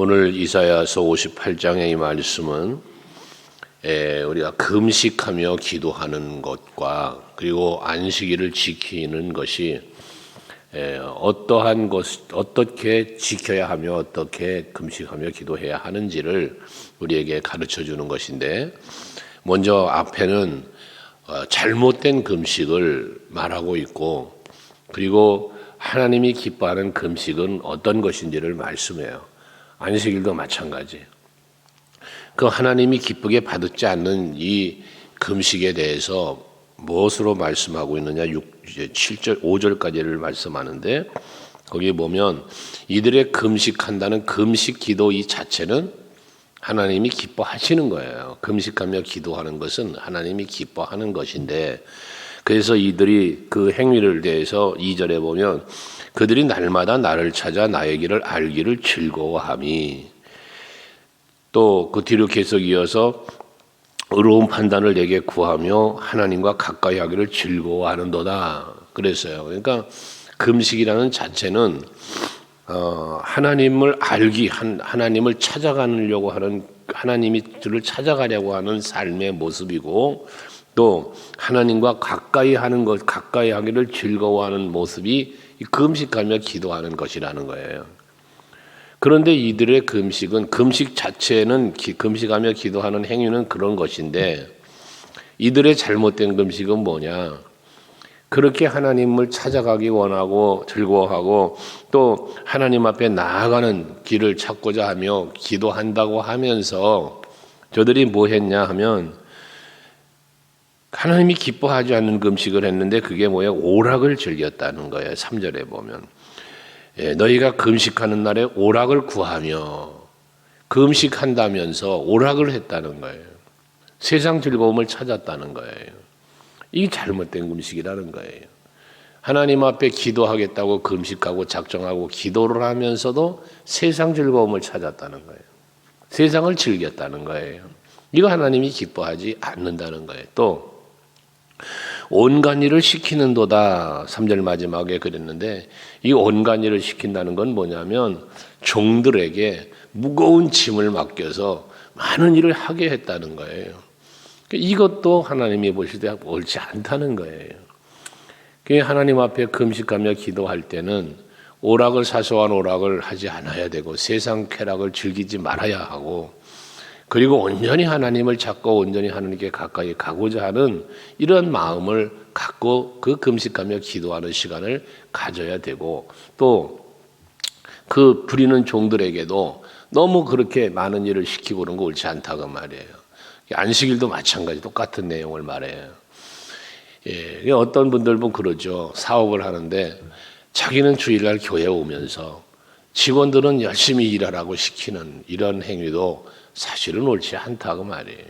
오늘 이사야서 58장의 이 말씀은 우리가 금식하며 기도하는 것과 그리고 안식일을 지키는 것이 어떠한 것, 어떻게 지켜야 하며 어떻게 금식하며 기도해야 하는지를 우리에게 가르쳐 주는 것인데, 먼저 앞에는 잘못된 금식을 말하고 있고, 그리고 하나님이 기뻐하는 금식은 어떤 것인지를 말씀해요. 안식일도 마찬가지예요. 그 하나님이 기쁘게 받지 않는 이 금식에 대해서 무엇으로 말씀하고 있느냐? 7절, 5절까지를 말씀하는데, 거기에 보면 이들의 금식한다는 금식 기도 이 자체는 하나님이 기뻐하시는 거예요. 금식하며 기도하는 것은 하나님이 기뻐하는 것인데, 그래서 이들이 그 행위를 대해서 2절에 보면 그들이 날마다 나를 찾아 나의 길을 알기를 즐거워함이, 또 그 뒤로 계속 이어서 의로운 판단을 내게 구하며 하나님과 가까이 하기를 즐거워하는도다 그랬어요. 그러니까 금식이라는 자체는 하나님을 알기, 하나님을 찾아가려고 하는, 하나님을 찾아가려고 하는 삶의 모습이고, 또 하나님과 가까이 하는 것, 가까이 하기를 즐거워하는 모습이 금식하며 기도하는 것이라는 거예요. 그런데 이들의 금식은, 금식 자체는 금식하며 기도하는 행위는 그런 것인데, 이들의 잘못된 금식은 뭐냐? 그렇게 하나님을 찾아가기 원하고 즐거워하고 또 하나님 앞에 나아가는 길을 찾고자 하며 기도한다고 하면서 저들이 뭐 했냐 하면 하나님이 기뻐하지 않는 금식을 했는데, 그게 뭐예요? 오락을 즐겼다는 거예요. 3절에 보면 너희가 금식하는 날에 오락을 구하며, 금식한다면서 오락을 했다는 거예요. 세상 즐거움을 찾았다는 거예요. 이게 잘못된 금식이라는 거예요. 하나님 앞에 기도하겠다고 금식하고 작정하고 기도를 하면서도 세상 즐거움을 찾았다는 거예요. 세상을 즐겼다는 거예요. 이거 하나님이 기뻐하지 않는다는 거예요. 또 온갖 일을 시키는도다 3절 마지막에 그랬는데, 이 온갖 일을 시킨다는 건 뭐냐면 종들에게 무거운 짐을 맡겨서 많은 일을 하게 했다는 거예요. 이것도 하나님이 보실 때 옳지 않다는 거예요. 하나님 앞에 금식하며 기도할 때는 오락을, 사소한 오락을 하지 않아야 되고 세상 쾌락을 즐기지 말아야 하고, 그리고 온전히 하나님을 찾고 온전히 하나님께 가까이 가고자 하는 이런 마음을 갖고 그 금식하며 기도하는 시간을 가져야 되고, 또 그 부리는 종들에게도 너무 그렇게 많은 일을 시키고 그런 거 옳지 않다고 말이에요. 안식일도 마찬가지 똑같은 내용을 말해요. 어떤 분들은 그러죠. 사업을 하는데 자기는 주일날 교회 오면서 직원들은 열심히 일하라고 시키는 이런 행위도 사실은 옳지 않다고 말이에요.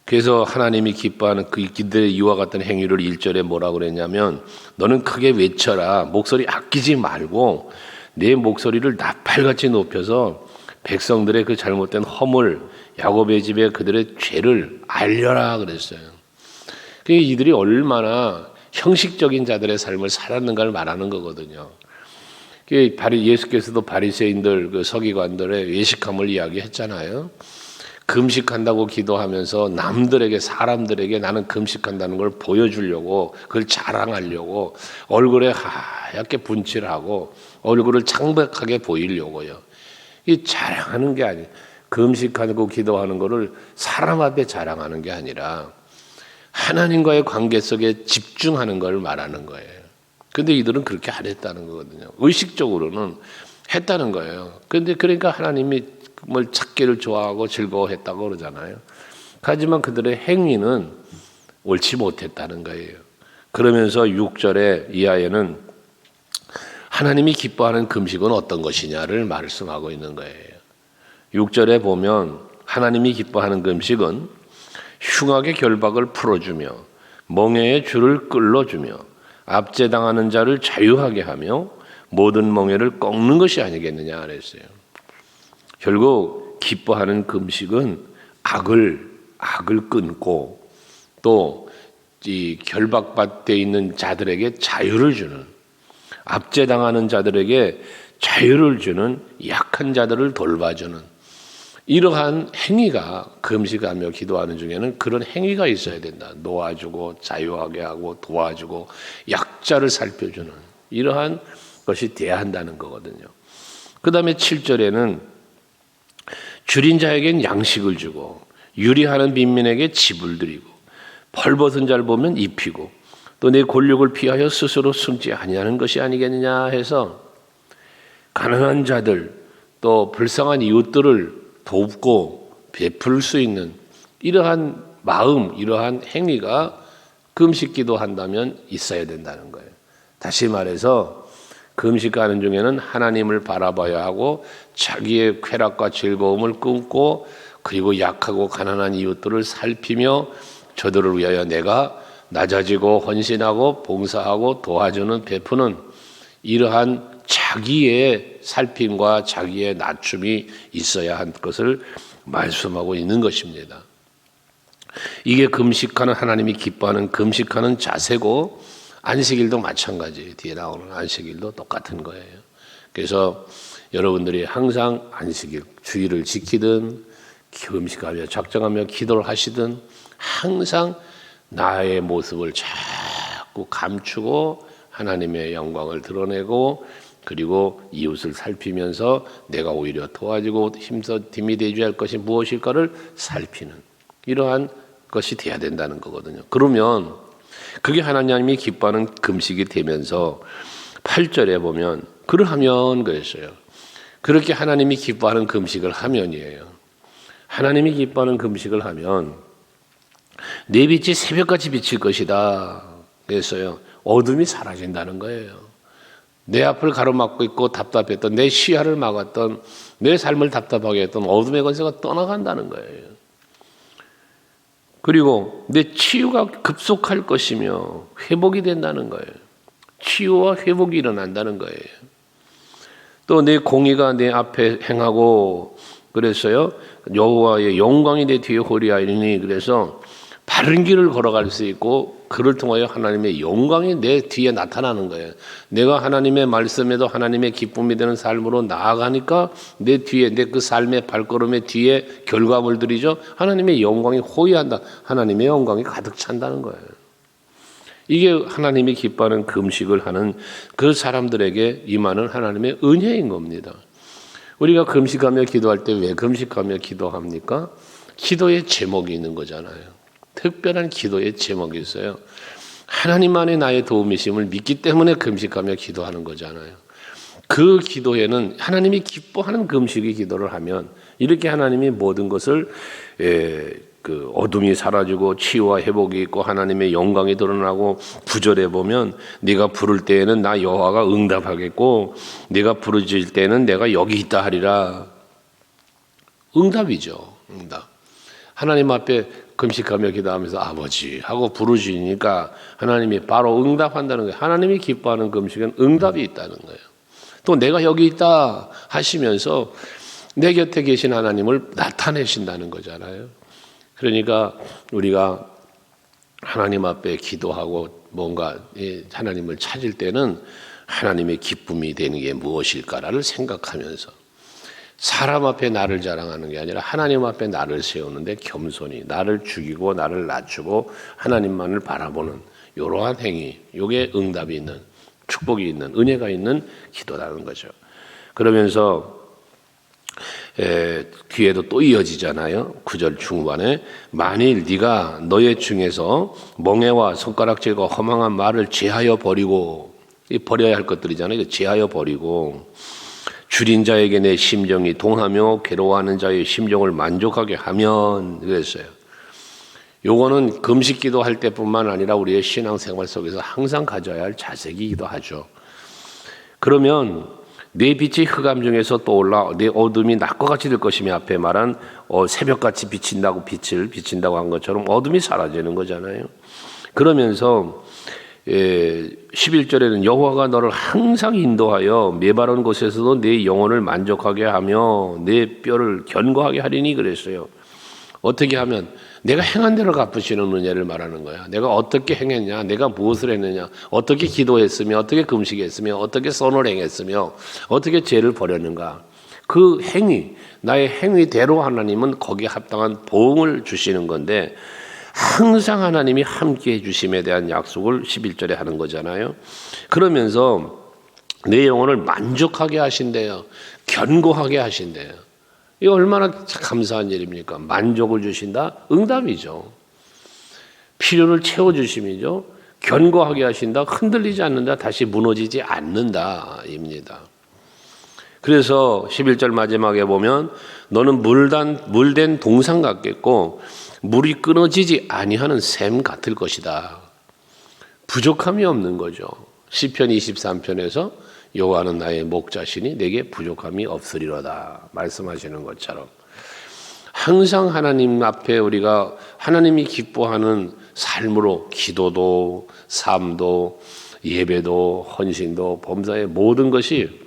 그래서 하나님이 기뻐하는 그들의 이와 같은 행위를 1절에 뭐라고 그랬냐면, 너는 크게 외쳐라. 목소리 아끼지 말고 내 목소리를 나팔같이 높여서 백성들의 그 잘못된 허물, 야곱의 집에 그들의 죄를 알려라 그랬어요. 이들이 얼마나 형식적인 자들의 삶을 살았는가를 말하는 거거든요. 예수께서도 바리새인들, 그 서기관들의 외식함을 이야기했잖아요. 금식한다고 기도하면서 남들에게, 사람들에게 나는 금식한다는 걸 보여주려고, 그걸 자랑하려고 얼굴에 하얗게 분칠하고 얼굴을 창백하게 보이려고요. 이 자랑하는 게 아니에요. 금식하고 기도하는 거를 사람 앞에 자랑하는 게 아니라 하나님과의 관계 속에 집중하는 걸 말하는 거예요. 근데 이들은 그렇게 안 했다는 거거든요. 의식적으로는 했다는 거예요. 근데 그러니까 하나님이 뭘 찾기를 좋아하고 즐거워했다고 그러잖아요. 하지만 그들의 행위는 옳지 못했다는 거예요. 그러면서 6절에 이하에는 하나님이 기뻐하는 금식은 어떤 것이냐를 말씀하고 있는 거예요. 6절에 보면 하나님이 기뻐하는 금식은 흉악의 결박을 풀어주며 멍에의 줄을 끌어주며 압제당하는 자를 자유하게 하며 모든 멍에를 꺾는 것이 아니겠느냐 그랬어요. 결국 기뻐하는 금식은 악을 끊고 또 이 결박받게 있는 자들에게 자유를 주는, 압제당하는 자들에게 자유를 주는, 약한 자들을 돌봐주는 이러한 행위가, 금식하며 기도하는 중에는 그런 행위가 있어야 된다. 놓아주고 자유하게 하고 도와주고 약자를 살펴주는 이러한 것이 돼야 한다는 거거든요. 그 다음에 7절에는 줄인 자에겐 양식을 주고 유리하는 빈민에게 집을 드리고 벌벗은 자를 보면 입히고 또 내 권력을 피하여 스스로 숨지 아니하는 것이 아니겠느냐 해서 가난한 자들 또 불쌍한 이웃들을 돕고 베풀 수 있는 이러한 마음, 이러한 행위가 금식 기도한다면 있어야 된다는 거예요. 다시 말해서 금식하는 중에는 하나님을 바라봐야 하고 자기의 쾌락과 즐거움을 끊고 그리고 약하고 가난한 이웃들을 살피며 저들을 위하여 내가 낮아지고 헌신하고 봉사하고 도와주는 베푸는 이러한 자기의 살핌과 자기의 낮춤이 있어야 한 것을 말씀하고 있는 것입니다. 이게 금식하는, 하나님이 기뻐하는 금식하는 자세고 안식일도 마찬가지. 뒤에 나오는 안식일도 똑같은 거예요. 그래서 여러분들이 항상 안식일, 주일을 지키든 금식하며 작정하며 기도를 하시든 항상 나의 모습을 자꾸 감추고 하나님의 영광을 드러내고 그리고 이웃을 살피면서 내가 오히려 도와주고 힘이 되줘야 할 것이 무엇일까를 살피는 이러한 것이 돼야 된다는 거거든요. 그러면 그게 하나님이 기뻐하는 금식이 되면서 8절에 보면 그러하면 그랬어요. 그렇게 하나님이 기뻐하는 금식을 하면이에요. 하나님이 기뻐하는 금식을 하면 내 빛이 새벽같이 비칠 것이다. 그랬어요. 어둠이 사라진다는 거예요. 내 앞을 가로막고 있고 답답했던 내 시야를 막았던 내 삶을 답답하게 했던 어둠의 권세가 떠나간다는 거예요. 그리고 내 치유가 급속할 것이며 회복이 된다는 거예요. 치유와 회복이 일어난다는 거예요. 또 내 공의가 내 앞에 행하고 그랬어요. 여호와의 영광이 내 뒤에 호리하리니 그래서 바른 길을 걸어갈 수 있고 그를 통하여 하나님의 영광이 내 뒤에 나타나는 거예요. 내가 하나님의 말씀에도 하나님의 기쁨이 되는 삶으로 나아가니까 내 뒤에 내 그 삶의 발걸음의 뒤에 결과물들이죠. 하나님의 영광이 호위한다. 하나님의 영광이 가득 찬다는 거예요. 이게 하나님이 기뻐하는 금식을 하는 그 사람들에게 임하는 하나님의 은혜인 겁니다. 우리가 금식하며 기도할 때 왜 금식하며 기도합니까? 기도의 제목이 있는 거잖아요. 특별한 기도의 제목이 있어요. 하나님 안에 나의 도움이심을 믿기 때문에 금식하며 기도하는 거잖아요. 그 기도에는 하나님이 기뻐하는 금식의 기도를 하면 이렇게 하나님이 모든 것을 그 어둠이 사라지고 치유와 회복이 있고 하나님의 영광이 드러나고 9절에 보면 네가 부를 때에는 나 여호와가 응답하겠고 네가 부르짖을 때에는 내가 여기 있다 하리라. 응답이죠. 응답. 하나님 앞에 금식하며 기도하면서 아버지 하고 부르짖으니까 하나님이 바로 응답한다는 거예요. 하나님이 기뻐하는 금식은 응답이 있다는 거예요. 또 내가 여기 있다 하시면서 내 곁에 계신 하나님을 나타내신다는 거잖아요. 그러니까 우리가 하나님 앞에 기도하고 뭔가 하나님을 찾을 때는 하나님의 기쁨이 되는 게 무엇일까를 생각하면서 사람 앞에 나를 자랑하는 게 아니라 하나님 앞에 나를 세우는데 겸손히 나를 죽이고 나를 낮추고 하나님만을 바라보는 이러한 행위, 이게 응답이 있는 축복이 있는 은혜가 있는 기도라는 거죠. 그러면서 뒤에도 또 이어지잖아요. 9절 중반에 만일 네가 너의 중에서 멍에와 손가락질과 허망한 말을 제하여 버리고 버려야 할 것들이잖아요. 제하여 버리고 줄인 자에게 내 심정이 동하며 괴로워하는 자의 심정을 만족하게 하면 그랬어요. 요거는 금식기도 할 때뿐만 아니라 우리의 신앙생활 속에서 항상 가져야 할 자세이기도 하죠. 그러면 내 빛이 흑암 중에서 떠올라 내 어둠이 낮과 같이 될 것이며 앞에 말한 새벽같이 비친다고 빛을 비친다고 한 것처럼 어둠이 사라지는 거잖아요. 그러면서 11절에는 여호와가 너를 항상 인도하여 메마른 곳에서도 내 영혼을 만족하게 하며 내 뼈를 견고하게 하리니 그랬어요. 어떻게 하면 내가 행한 대로 갚으시는 은혜를 말하는 거야. 내가 어떻게 행했냐, 내가 무엇을 했느냐, 어떻게 기도했으며, 어떻게 금식했으며, 어떻게 선을 행했으며, 어떻게 죄를 버렸는가. 그 행위, 나의 행위대로 하나님은 거기에 합당한 보응을 주시는 건데, 항상 하나님이 함께해 주심에 대한 약속을 11절에 하는 거잖아요. 그러면서 내 영혼을 만족하게 하신대요. 견고하게 하신대요. 이 얼마나 감사한 일입니까? 만족을 주신다? 응답이죠. 필요를 채워주심이죠. 견고하게 하신다? 흔들리지 않는다? 다시 무너지지 않는다? 입니다. 그래서 11절 마지막에 보면 너는 물된 동상 같겠고 물이 끊어지지 아니하는 샘 같을 것이다. 부족함이 없는 거죠. 시편 23편에서 여호와는 나의 목자시니 내게 부족함이 없으리로다 말씀하시는 것처럼 항상 하나님 앞에 우리가 하나님이 기뻐하는 삶으로 기도도 삶도 예배도 헌신도 범사의 모든 것이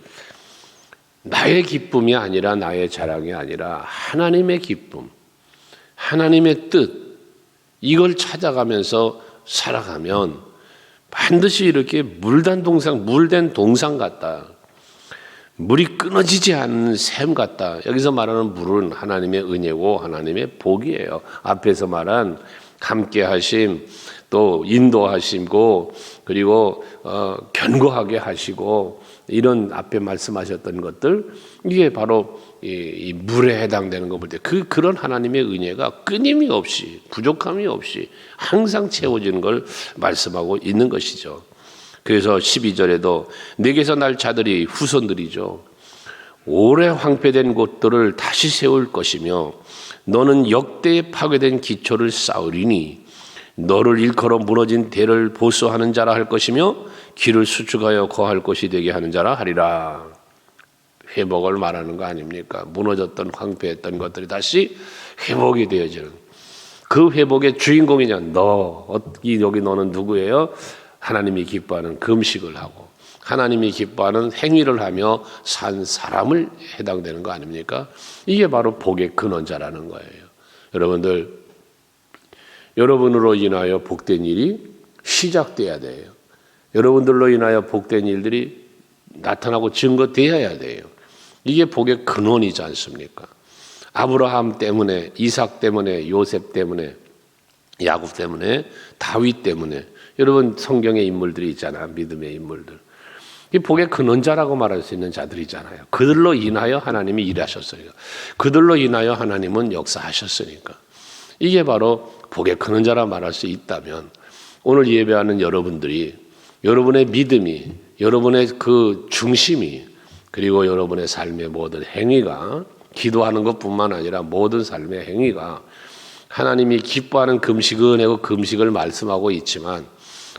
나의 기쁨이 아니라 나의 자랑이 아니라 하나님의 기쁨, 하나님의 뜻 이걸 찾아가면서 살아가면 반드시 이렇게 물된 동상 같다. 물이 끊어지지 않는 샘 같다. 여기서 말하는 물은 하나님의 은혜고 하나님의 복이에요. 앞에서 말한 함께 하심, 또 인도하시고 그리고 견고하게 하시고 이런 앞에 말씀하셨던 것들 이게 바로 이 물에 해당되는 거 볼 때 그런 하나님의 은혜가 끊임이 없이 부족함이 없이 항상 채워지는 걸 말씀하고 있는 것이죠. 그래서 12절에도 내게서 날 자들이 후손들이죠. 오래 황폐된 곳들을 다시 세울 것이며 너는 역대에 파괴된 기초를 쌓으리니 너를 일컬어 무너진 대를 보수하는 자라 할 것이며 길을 수축하여 거할 곳이 되게 하는 자라 하리라. 회복을 말하는 거 아닙니까? 무너졌던 황폐했던 것들이 다시 회복이 되어지는 그 회복의 주인공이냐? 여기 너는 누구예요? 하나님이 기뻐하는 금식을 하고 하나님이 기뻐하는 행위를 하며 산 사람을 해당되는 거 아닙니까? 이게 바로 복의 근원자라는 거예요. 여러분으로 인하여 복된 일이 시작돼야 돼요. 여러분들로 인하여 복된 일들이 나타나고 증거되어야 돼요. 이게 복의 근원이지 않습니까? 아브라함 때문에, 이삭 때문에, 요셉 때문에, 야곱 때문에, 다윗 때문에 여러분 성경의 인물들이 있잖아요. 믿음의 인물들. 이 복의 근원자라고 말할 수 있는 자들이잖아요. 그들로 인하여 하나님이 일하셨으니까. 그들로 인하여 하나님은 역사하셨으니까. 이게 바로 복의 근원자라 말할 수 있다면 오늘 예배하는 여러분들이 여러분의 믿음이 여러분의 그 중심이 그리고 여러분의 삶의 모든 행위가 기도하는 것뿐만 아니라 모든 삶의 행위가 하나님이 기뻐하는 금식은혜고 금식을 말씀하고 있지만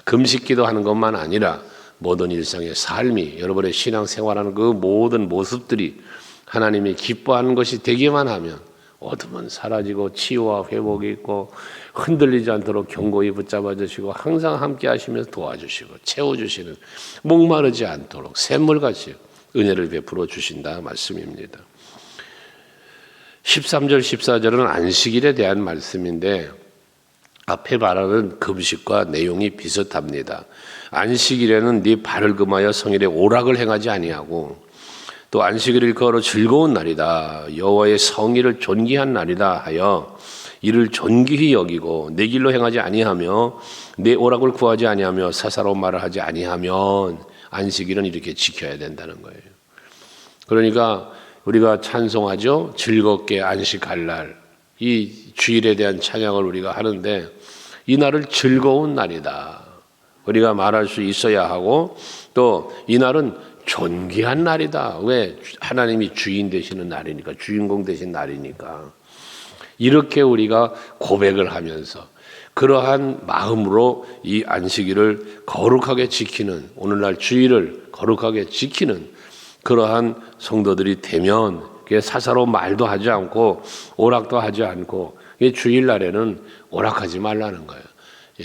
금식 기도하는 것만 아니라 모든 일상의 삶이 여러분의 신앙생활하는 그 모든 모습들이 하나님이 기뻐하는 것이 되기만 하면 어둠은 사라지고 치유와 회복이 있고 흔들리지 않도록 견고히 붙잡아 주시고 항상 함께 하시면서 도와주시고 채워주시는 목마르지 않도록 샘물같이 은혜를 베풀어 주신다 말씀입니다. 13절 14절은 안식일에 대한 말씀인데 앞에 말하는 금식과 내용이 비슷합니다. 안식일에는 네 발을 금하여 성일에 오락을 행하지 아니하고 또 안식일을 걸어 즐거운 날이다. 여호와의 성일을 존귀한 날이다 하여 이를 존귀히 여기고 내 길로 행하지 아니하며 내 오락을 구하지 아니하며 사사로운 말을 하지 아니하면 안식일은 이렇게 지켜야 된다는 거예요. 그러니까 우리가 찬송하죠. 즐겁게 안식할 날. 이 주일에 대한 찬양을 우리가 하는데 이 날을 즐거운 날이다. 우리가 말할 수 있어야 하고 또 이 날은 존귀한 날이다. 왜? 하나님이 주인 되시는 날이니까, 주인공 되신 날이니까. 이렇게 우리가 고백을 하면서 그러한 마음으로 이 안식일을 거룩하게 지키는, 오늘날 주일을 거룩하게 지키는 그러한 성도들이 되면 사사로운 말도 하지 않고 오락도 하지 않고 주일날에는 오락하지 말라는 거예요.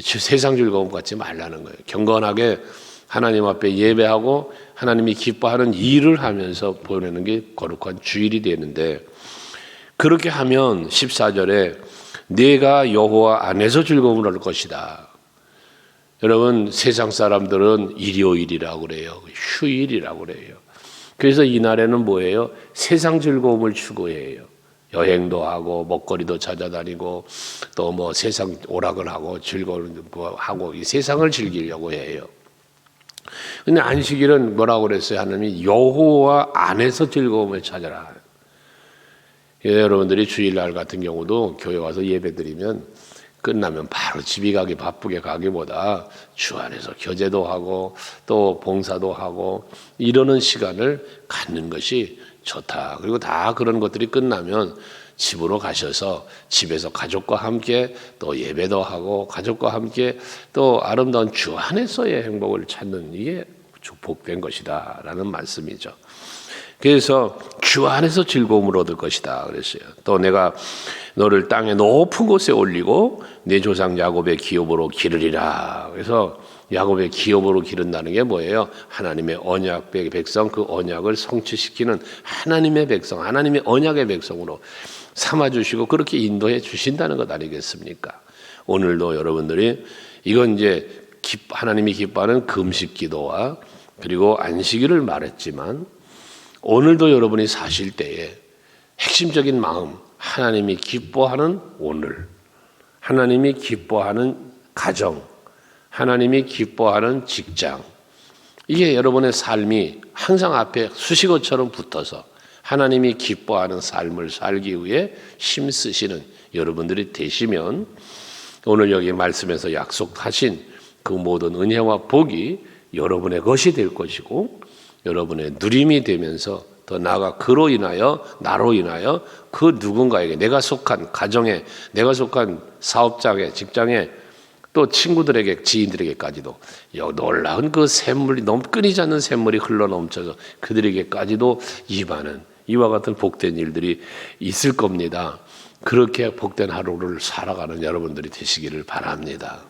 세상 즐거움 갖지 말라는 거예요. 경건하게 하나님 앞에 예배하고 하나님이 기뻐하는 일을 하면서 보내는 게 거룩한 주일이 되는데 그렇게 하면 14절에 내가 여호와 안에서 즐거움을 얻을 것이다. 여러분, 세상 사람들은 일요일이라고 그래요. 휴일이라고 그래요. 그래서 이날에는 뭐예요? 세상 즐거움을 추구해요. 여행도 하고 먹거리도 찾아다니고 또 뭐 세상 오락을 하고 즐거운 거 하고 이 세상을 즐기려고 해요. 근데 안식일은 뭐라고 그랬어요? 하나님이 여호와 안에서 즐거움을 찾아라. 여러분들이 주일날 같은 경우도 교회 와서 예배드리면 끝나면 바로 집에 가기 바쁘게 가기보다 주 안에서 교제도 하고 또 봉사도 하고 이러는 시간을 갖는 것이 좋다. 그리고 다 그런 것들이 끝나면 집으로 가셔서 집에서 가족과 함께 또 예배도 하고 가족과 함께 또 아름다운 주 안에서의 행복을 찾는 이게 복된 것이다 라는 말씀이죠. 그래서 주 안에서 즐거움을 얻을 것이다 그랬어요. 또 내가 너를 땅의 높은 곳에 올리고 내 조상 야곱의 기업으로 기르리라. 그래서 야곱의 기업으로 기른다는 게 뭐예요? 하나님의 언약의 백성, 그 언약을 성취시키는 하나님의 백성, 하나님의 언약의 백성으로 삼아주시고 그렇게 인도해 주신다는 것 아니겠습니까? 오늘도 여러분들이 이건 이제 하나님이 기뻐하는 금식 기도와 그리고 안식일을 말했지만 오늘도 여러분이 사실 때에 핵심적인 마음, 하나님이 기뻐하는 오늘, 하나님이 기뻐하는 가정, 하나님이 기뻐하는 직장, 이게 여러분의 삶이 항상 앞에 수식어처럼 붙어서 하나님이 기뻐하는 삶을 살기 위해 힘쓰시는 여러분들이 되시면 오늘 여기 말씀에서 약속하신 그 모든 은혜와 복이 여러분의 것이 될 것이고 여러분의 누림이 되면서 더 나아가 그로 인하여 나로 인하여 그 누군가에게 내가 속한 가정에 내가 속한 사업장에 직장에 또 친구들에게 지인들에게까지도 놀라운 그 샘물이 끊이지 않는 샘물이 흘러넘쳐서 그들에게까지도 임하는 이와 같은 복된 일들이 있을 겁니다. 그렇게 복된 하루를 살아가는 여러분들이 되시기를 바랍니다.